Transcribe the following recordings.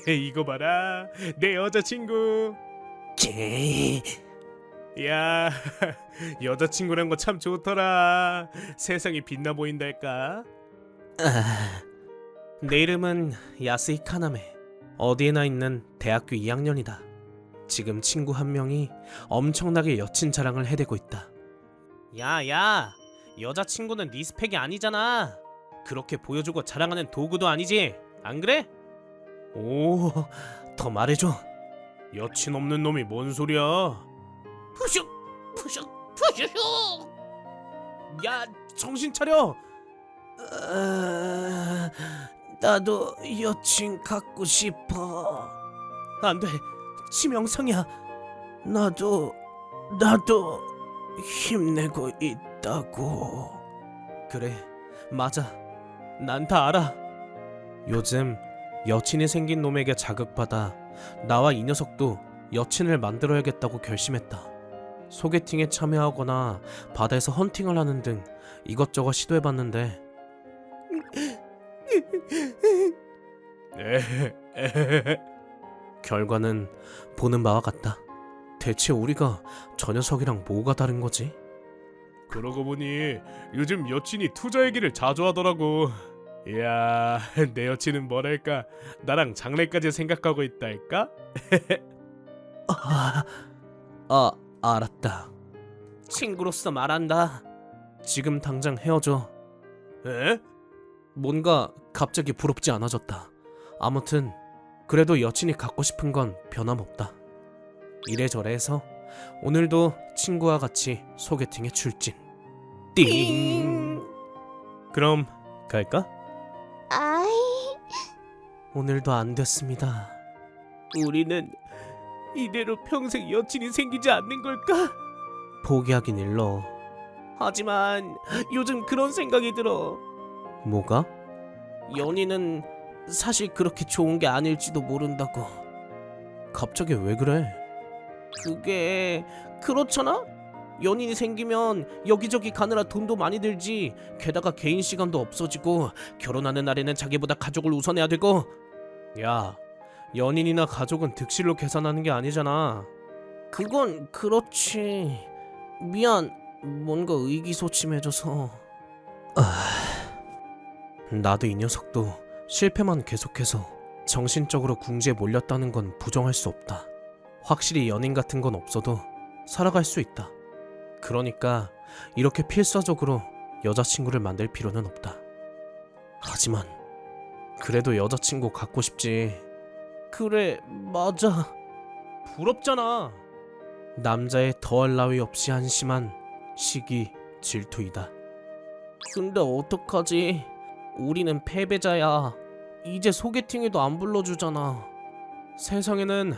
이거 봐라, 내 여자친구. 개. 야, 여자친구란 거 참 좋더라. 세상이 빛나 보인달까. 내 이름은 야스히 카나메. 어디에나 있는 대학교 2학년이다. 지금 친구 한 명이 엄청나게 여친 자랑을 해대고 있다. 야야, 여자친구는 네 스펙이 아니잖아. 그렇게 보여주고 자랑하는 도구도 아니지, 안 그래? 오, 더 말해줘. 여친 없는 놈이 뭔 소리야? 푸슉 푸슉 푸슉. 야, 정신 차려. 나도 여친 갖고 싶어. 안 돼, 치명상이야. 나도 힘내고 있다고. 그래, 맞아. 난 다 알아. 요즘 여친이 생긴 놈에게 자극받아 나와 이 녀석도 여친을 만들어야겠다고 결심했다. 소개팅에 참여하거나 바다에서 헌팅을 하는 등 이것저것 시도해봤는데 결과는 보는 바와 같다. 대체 우리가 저 녀석이랑 뭐가 다른 거지? 그러고 보니 요즘 여친이 투자 얘기를 자주 하더라고. 이야, 내 여친은 뭐랄까, 나랑 장래까지 생각하고 있달까? 알았다. 친구로서 말한다. 지금 당장 헤어져. 에? 뭔가 갑자기 부럽지 않아졌다. 아무튼 그래도 여친이 갖고 싶은 건 변함없다. 이래저래 해서 오늘도 친구와 같이 소개팅에 출진. 띵. 그럼 갈까? 아이, 오늘도 안 됐습니다. 우리는 이대로 평생 여친이 생기지 않는 걸까? 포기하긴 일러. 하지만 요즘 그런 생각이 들어. 뭐가? 연인은 사실 그렇게 좋은 게 아닐지도 모른다고. 갑자기 왜 그래? 그게 그렇잖아? 연인이 생기면 여기저기 가느라 돈도 많이 들지. 게다가 개인 시간도 없어지고 결혼하는 날에는 자기보다 가족을 우선해야 되고. 야, 연인이나 가족은 득실로 계산하는 게 아니잖아. 그건 그렇지. 미안, 뭔가 의기소침해져서. 나도 이 녀석도 실패만 계속해서 정신적으로 궁지에 몰렸다는 건 부정할 수 없다. 확실히 연인 같은 건 없어도 살아갈 수 있다. 그러니까 이렇게 필사적으로 여자친구를 만들 필요는 없다. 하지만 그래도 여자친구 갖고 싶지. 그래, 맞아. 부럽잖아. 남자의 더할 나위 없이 한심한 시기 질투이다. 근데 어떡하지? 우리는 패배자야. 이제 소개팅에도 안 불러주잖아. 세상에는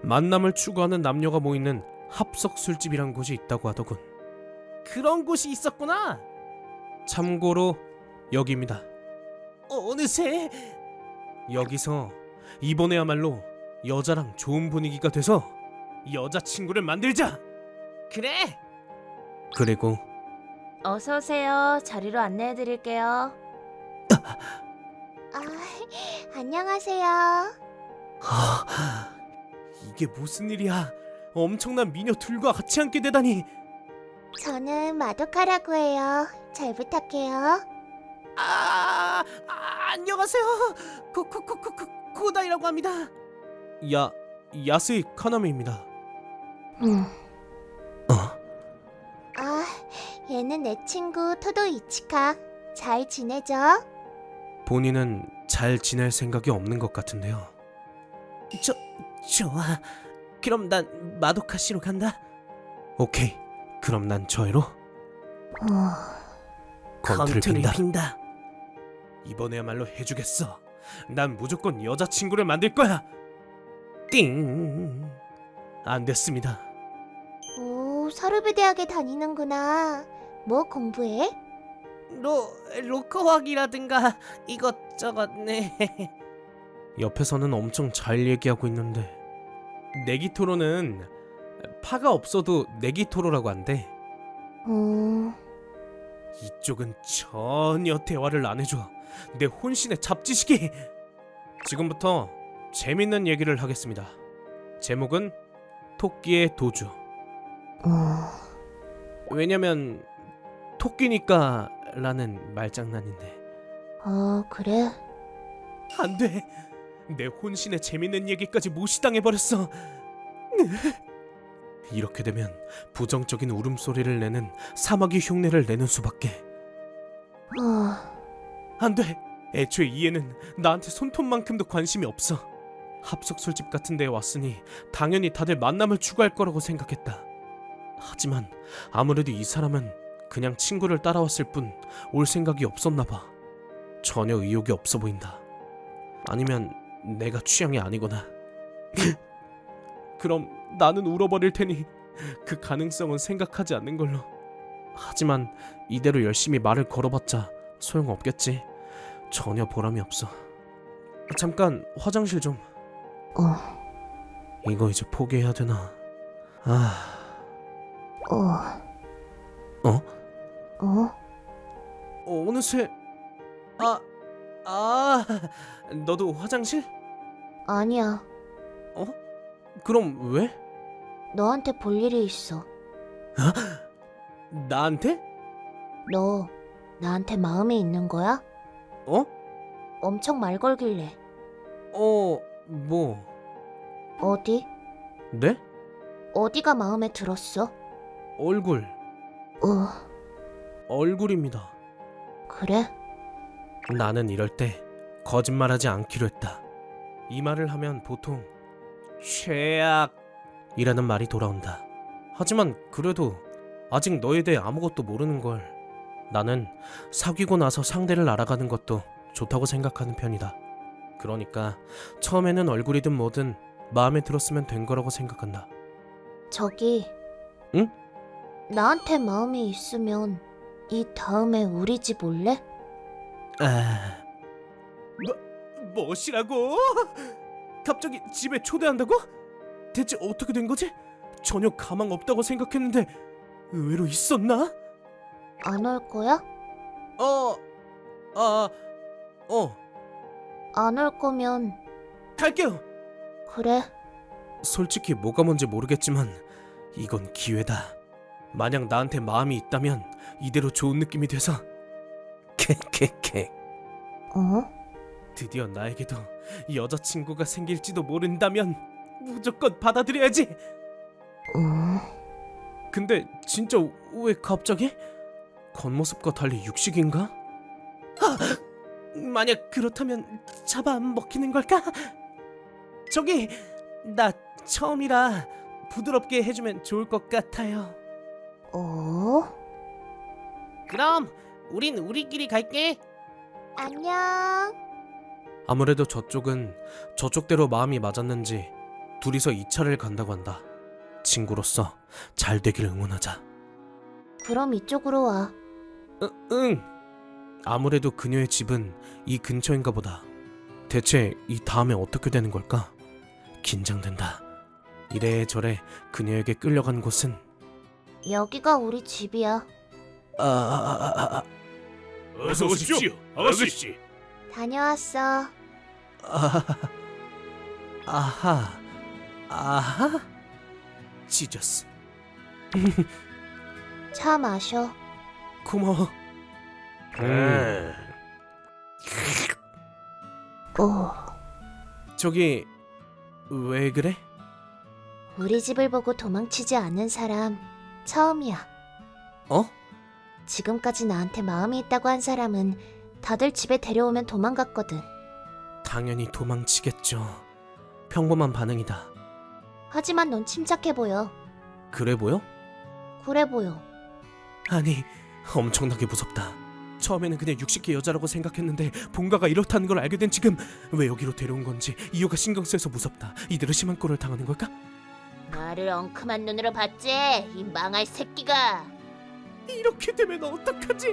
만남을 추구하는 남녀가 모이는 합석 술집이란 곳이 있다고 하더군. 그런 곳이 있었구나. 참고로 여기입니다. 어느새 여기서 이번에야말로 여자랑 좋은 분위기가 돼서 여자친구를 만들자. 그래. 그리고 어서 오세요. 자리로 안내해 드릴게요. 안녕하세요. 이게 무슨 일이야? 엄청난 미녀 둘과 같이 앉게 되다니. 저는 마도카라고 해요. 잘 부탁해요. 안녕하세요. 고다이라고 합니다. 야스히 카나미입니다. 얘는 내 친구 토도 이치카. 잘 지내죠? 본인은 잘 지낼 생각이 없는 것 같은데요. 좋아. 그럼 난 마도카 씨로 간다. 오케이. 그럼 난 저애로 권투를 빈다. 이번에야말로 해주겠어. 난 무조건 여자친구를 만들 거야. 띵. 안 됐습니다. 오, 서르베 대학에 다니는구나. 뭐 공부해? 로커학이라든가 이것저것. 네. 옆에서는 엄청 잘 얘기하고 있는데 네기토로는 파가 없어도 네기토로라고 한대. 이쪽은 전혀 대화를 안 해줘. 내 혼신의 잡지식이. 지금부터 재밌는 얘기를 하겠습니다. 제목은 토끼의 도주. 왜냐면 토끼니까 라는 말장난인데. 그래? 안 돼. 내 혼신의 재밌는 얘기까지 무시당해버렸어. 이렇게 되면 부정적인 울음소리를 내는 사마귀 흉내를 내는 수밖에. 안 돼. 애초에 이 애는 나한테 손톱만큼도 관심이 없어. 합석 술집 같은 데에 왔으니 당연히 다들 만남을 추구할 거라고 생각했다. 하지만 아무래도 이 사람은 그냥 친구를 따라왔을 뿐 올 생각이 없었나 봐. 전혀 의욕이 없어 보인다. 아니면 내가 취향이 아니거나. 그럼 나는 울어버릴 테니 그 가능성은 생각하지 않는 걸로. 하지만 이대로 열심히 말을 걸어봤자 소용없겠지. 전혀 보람이 없어. 잠깐 화장실 좀. 이거 이제 포기해야 되나? 어느새. 너도 화장실? 아니야. 그럼 왜? 너한테 볼 일이 있어. 나한테? 너 나한테 마음이 있는 거야? 어? 엄청 말 걸길래. 뭐? 어디? 네? 어디가 마음에 들었어? 얼굴. 얼굴입니다. 그래? 나는 이럴 때 거짓말하지 않기로 했다. 이 말을 하면 보통 최악이라는 말이 돌아온다. 하지만 그래도 아직 너에 대해 아무것도 모르는 걸. 나는 사귀고 나서 상대를 알아가는 것도 좋다고 생각하는 편이다. 그러니까 처음에는 얼굴이든 뭐든 마음에 들었으면 된 거라고 생각한다. 저기. 응? 나한테 마음이 있으면 이 다음에 우리 집 올래? 뭐시라고? 갑자기 집에 초대한다고? 대체 어떻게 된 거지? 전혀 가망 없다고 생각했는데 의외로 있었나? 안 올 거야? 안 올 거면 갈게요. 그래. 솔직히 뭐가 뭔지 모르겠지만 이건 기회다. 만약 나한테 마음이 있다면 이대로 좋은 느낌이 돼서 케케케. 드디어 나에게도 여자친구가 생길지도 모른다면 무조건 받아들여야지. 근데 진짜 왜 갑자기? 겉모습과 달리 육식인가? 만약 그렇다면 잡아먹히는 걸까? 저기 나 처음이라 부드럽게 해주면 좋을 것 같아요. 그럼 우린 우리끼리 갈게. 안녕. 아무래도 저쪽은 저쪽대로 마음이 맞았는지 둘이서 2차를 간다고 한다. 친구로서 잘 되길 응원하자. 그럼 이쪽으로 와. 응. 아무래도 그녀의 집은 이 근처인가 보다. 대체 이 다음에 어떻게 되는 걸까? 긴장된다. 이래저래 그녀에게 끌려간 곳은 여기가 우리 집이야. 어서 오십시오, 아가씨. 다녀왔어. 아하. 지저스. 차 마셔. 고마워. 저기 왜 그래? 우리 집을 보고 도망치지 않는 사람 처음이야. 지금까지 나한테 마음이 있다고 한 사람은 다들 집에 데려오면 도망갔거든. 당연히 도망치겠죠. 평범한 반응이다. 하지만 넌 침착해 보여. 그래 보여? 그래 보여. 아니, 엄청나게 무섭다. 처음에는 그냥 60개 여자라고 생각했는데 본가가 이렇다는 걸 알게 된 지금 왜 여기로 데려온 건지 이유가 신경 쓰여서 무섭다. 이대로 심한 꼴을 당하는 걸까? 나를 엉큼한 눈으로 봤지? 이 망할 새끼가. 이렇게 되면 어떡하지?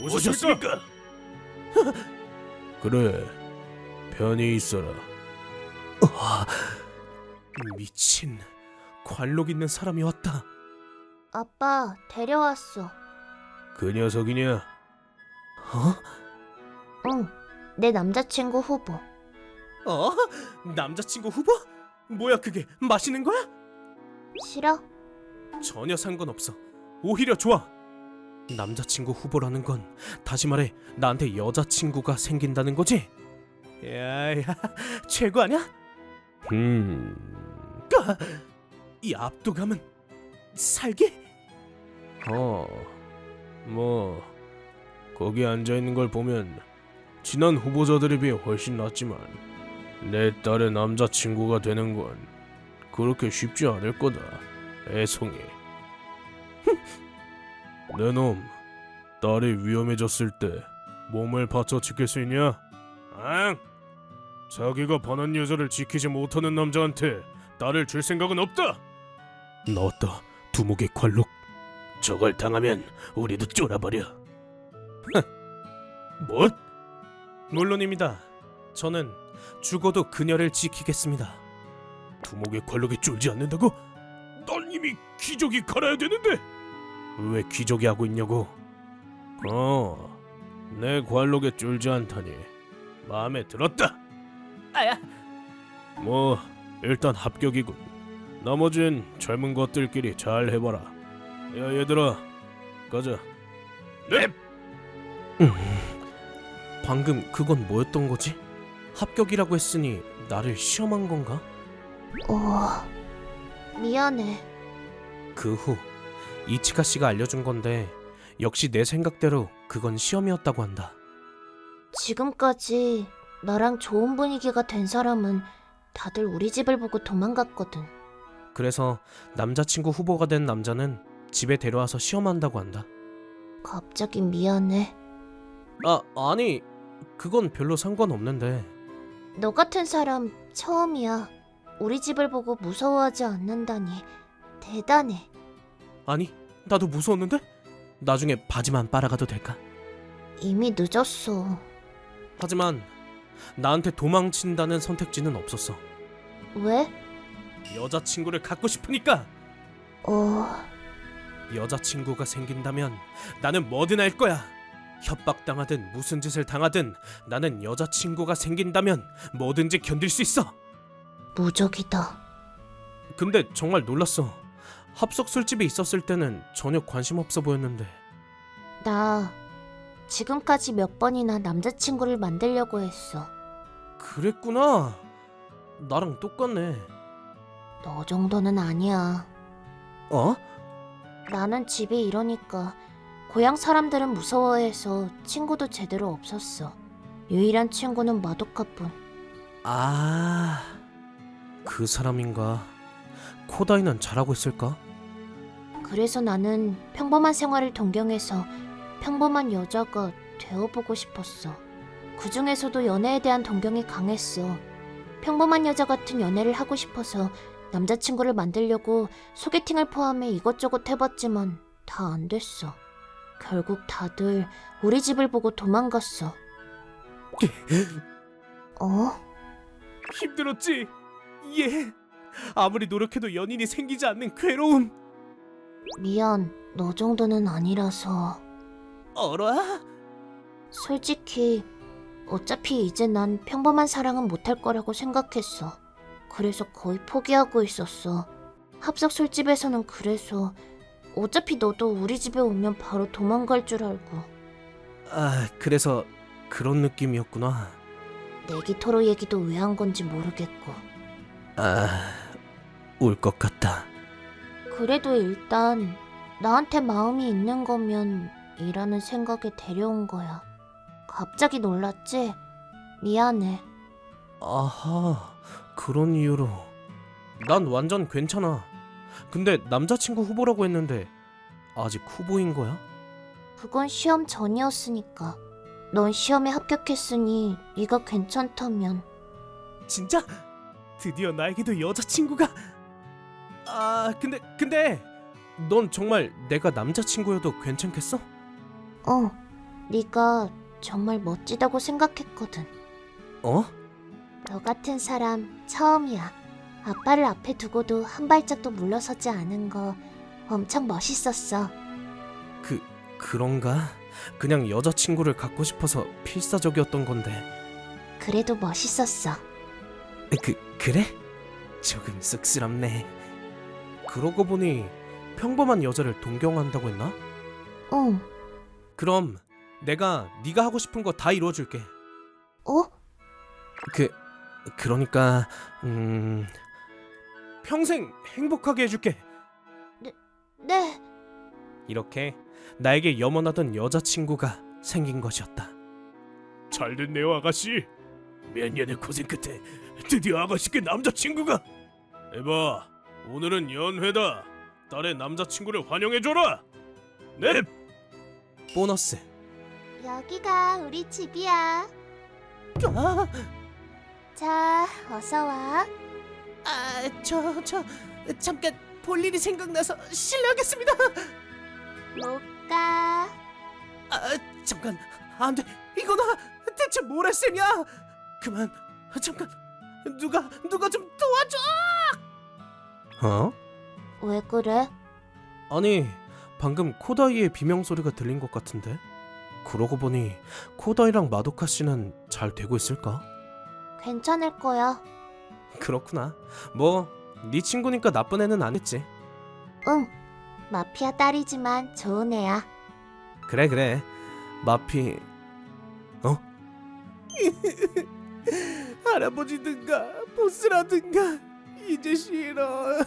오셨습니까? 그래, 편히 있어라. 미친, 관록 있는 사람이 왔다. 아빠 데려왔어. 그 녀석이냐? 응, 내 남자친구 후보. 어? 남자친구 후보? 뭐야 그게 마시는 거야? 싫어? 전혀 상관없어. 오히려 좋아. 남자친구 후보라는 건 다시 말해 나한테 여자친구가 생긴다는 거지? 야야 최고 아니야? 이 압도감은 살게? 뭐 거기 앉아 있는 걸 보면 지난 후보자들에 비해 훨씬 낫지만 내 딸의 남자친구가 되는 건 그렇게 쉽지 않을 거다. 애송이. 내 놈, 딸이 위험해졌을 때 몸을 바쳐 지킬 수 있냐? 앙! 자기가 반한 여자를 지키지 못하는 남자한테 딸을 줄 생각은 없다. 나왔다. 두목의 관록. 저걸 당하면 우리도 쫄아버려. 뭐? 물론입니다. 저는 죽어도 그녀를 지키겠습니다. 두목의 관록이 쫄지 않는다고? 난 이미 기적이 갈아야 되는데. 왜 귀족이 하고 있냐고? 내 관록에 쫄지 않다니 마음에 들었다. 아야. 뭐 일단 합격이군. 나머진 젊은 것들끼리 잘 해봐라. 야 얘들아, 가자. 넵. 방금 그건 뭐였던 거지? 합격이라고 했으니 나를 시험한 건가? 미안해. 그 후 이치카 씨가 알려준 건데 역시 내 생각대로 그건 시험이었다고 한다. 지금까지 나랑 좋은 분위기가 된 사람은 다들 우리 집을 보고 도망갔거든. 그래서 남자친구 후보가 된 남자는 집에 데려와서 시험한다고 한다. 갑자기 미안해. 아니 그건 별로 상관없는데. 너 같은 사람 처음이야. 우리 집을 보고 무서워하지 않는다니 대단해. 아니 나도 무서웠는데? 나중에 바지만 빨아가도 될까? 이미 늦었어. 하지만 나한테 도망친다는 선택지는 없었어. 왜? 여자친구를 갖고 싶으니까. 어... 여자친구가 생긴다면 나는 뭐든 할 거야. 협박당하든 무슨 짓을 당하든 나는 여자친구가 생긴다면 뭐든지 견딜 수 있어. 무적이다. 근데 정말 놀랐어. 합석 술집에 있었을 때는 전혀 관심 없어 보였는데. 나 지금까지 몇 번이나 남자친구를 만들려고 했어. 그랬구나. 나랑 똑같네. 너 정도는 아니야. 어? 나는 집이 이러니까 고향 사람들은 무서워해서 친구도 제대로 없었어. 유일한 친구는 마도카뿐. 아, 그 사람인가? 코다이는 잘하고 있을까? 그래서 나는 평범한 생활을 동경해서 평범한 여자가 되어보고 싶었어. 그 중에서도 연애에 대한 동경이 강했어. 평범한 여자 같은 연애를 하고 싶어서 남자친구를 만들려고 소개팅을 포함해 이것저것 해봤지만 다 안 됐어. 결국 다들 우리 집을 보고 도망갔어. 힘들었지? 예. 아무리 노력해도 연인이 생기지 않는 괴로움. 미안, 너 정도는 아니라서. 어라? 솔직히 어차피 이제 난 평범한 사랑은 못할 거라고 생각했어. 그래서 거의 포기하고 있었어. 합석 술집에서는 그래서 어차피 너도 우리 집에 오면 바로 도망갈 줄 알고. 그래서 그런 느낌이었구나. 내기토로 얘기도 왜 한 건지 모르겠고. 울 것 같다. 그래도 일단 나한테 마음이 있는 거면 이라는 생각에 데려온 거야. 갑자기 놀랐지? 미안해. 아하, 그런 이유로. 난 완전 괜찮아. 근데 남자친구 후보라고 했는데 아직 후보인 거야? 그건 시험 전이었으니까. 넌 시험에 합격했으니 네가 괜찮다면. 진짜? 드디어 나에게도 여자친구가. 근데 넌 정말 내가 남자친구여도 괜찮겠어? 네가 정말 멋지다고 생각했거든. 어? 너 같은 사람 처음이야. 아빠를 앞에 두고도 한 발짝도 물러서지 않은 거 엄청 멋있었어. 그런가? 그냥 여자친구를 갖고 싶어서 필사적이었던 건데. 그래도 멋있었어. 그래? 조금 쑥스럽네. 그러고 보니 평범한 여자를 동경한다고 했나? 응. 그럼 내가 네가 하고 싶은 거 다 이루어줄게. 어? 그러니까 평생 행복하게 해줄게. 네. 이렇게 나에게 염원하던 여자친구가 생긴 것이었다. 잘 됐네요, 아가씨. 몇 년의 고생 끝에 드디어 아가씨께 남자친구가. 에바, 오늘은 연회다. 딸의 남자친구를 환영해줘라. 네. 보너스. 여기가 우리 집이야. 자, 어서 와. 잠깐 볼 일이 생각나서 실례하겠습니다. 못 가. 잠깐 안 돼. 이거나 대체 뭘 했으냐? 그만. 잠깐 누가 좀 도와줘. 어? 왜 그래? 아니 방금 코다이의 비명 소리가 들린 것 같은데. 그러고 보니 코다이랑 마도카 씨는 잘 되고 있을까? 괜찮을 거야. 그렇구나. 뭐 네 친구니까 나쁜 애는 아니지. 응. 마피아 딸이지만 좋은 애야. 그래. 마피. 할아버지든가 보스라든가 이제 싫어.